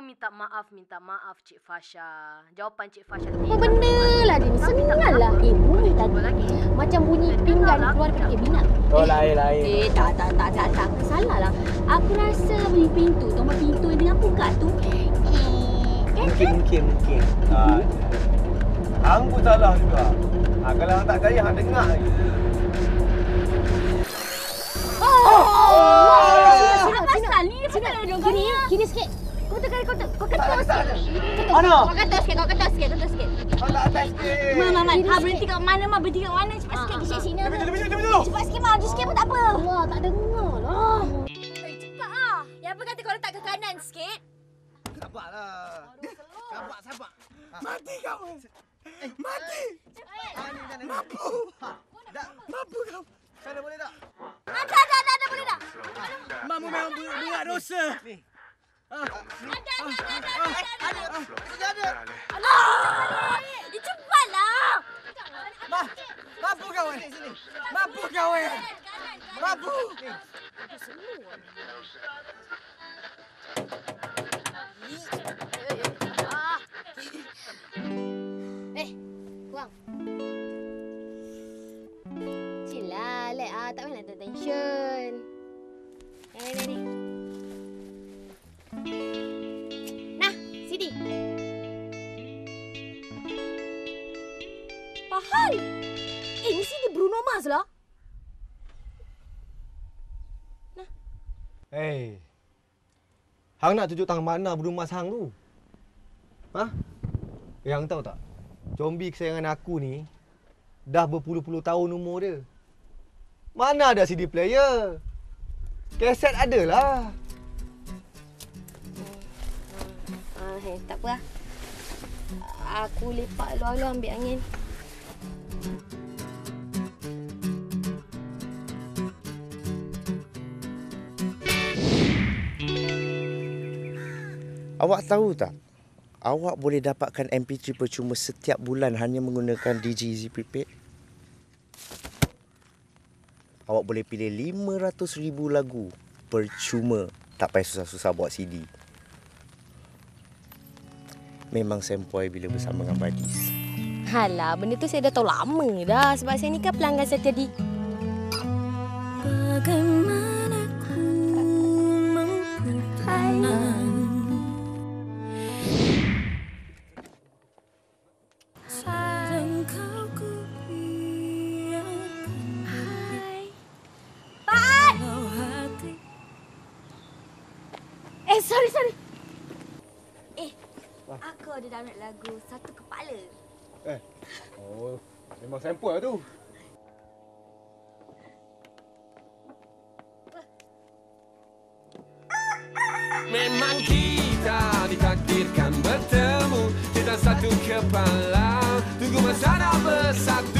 minta maaf Cik Fasha. Jawapan Cik Fasha tadi. Apa benda lah dia ni? Senang lah. Bunyi tadi. Macam bunyi pinggan keluar daripada kabinet. Oh, lain. Tak. Salah lah. Aku rasa bunyi pintu. Tombol pintu yang dengan buka tu. Mungkin. Hang pun salah juga. Kalau hang tak percaya, hang dengar lagi. Kini sikit. Kau ketuk sikit. Mana? Kau ketuk sikit. Hang tak atas sikit. Berhenti kat mana, cepat sikit ke sini. Jom. Cepat sikit, maju sikit pun tak apa. Wah, tak dengar lah. Cepat ah. Yang apa kata kau letak ke kanan sikit? Sabarlah. Sabar. Mati kau. Mati. Mampu kau. Sana boleh tak? Ada boleh tak? Mamu memang berat dosa. Ni. Ada. Ada. Cepatlah. Mampu kau sini. Mampu kau Mampu. Kuang. Cilah, tak payah nak tension. Ni. Nah, sini. Pahal. Ini sini Bruno Mars lah. Nah. Hey. Hang nak tunjuk tang mana Bruno Mars hang tu? Yang tahu tak? Zombie kesayangan aku ni dah berpuluh-puluh tahun umur dia. Mana ada CD player? Kaset adalah. Tak apa lah. Aku lepak luar ambil angin. Awak tahu tak? Awak boleh dapatkan MP3 percuma setiap bulan hanya menggunakan Digi Easy Prepaid. Awak boleh pilih 500,000 lagu percuma. Tak payah susah-susah buat CD. Memang sempoi bila bersama dengan buddies. Halah, benda tu saya dah tahu lama dah. Sebab saya ni kan pelanggan setia di... Bagaimana ku mampu tenang. Sorry. Aku ada download lagu Satu Kepala. Memang sampel lah tu. Memang kita ditakdirkan bertemu. Kita satu kepala. Tunggu masa dah bersatu.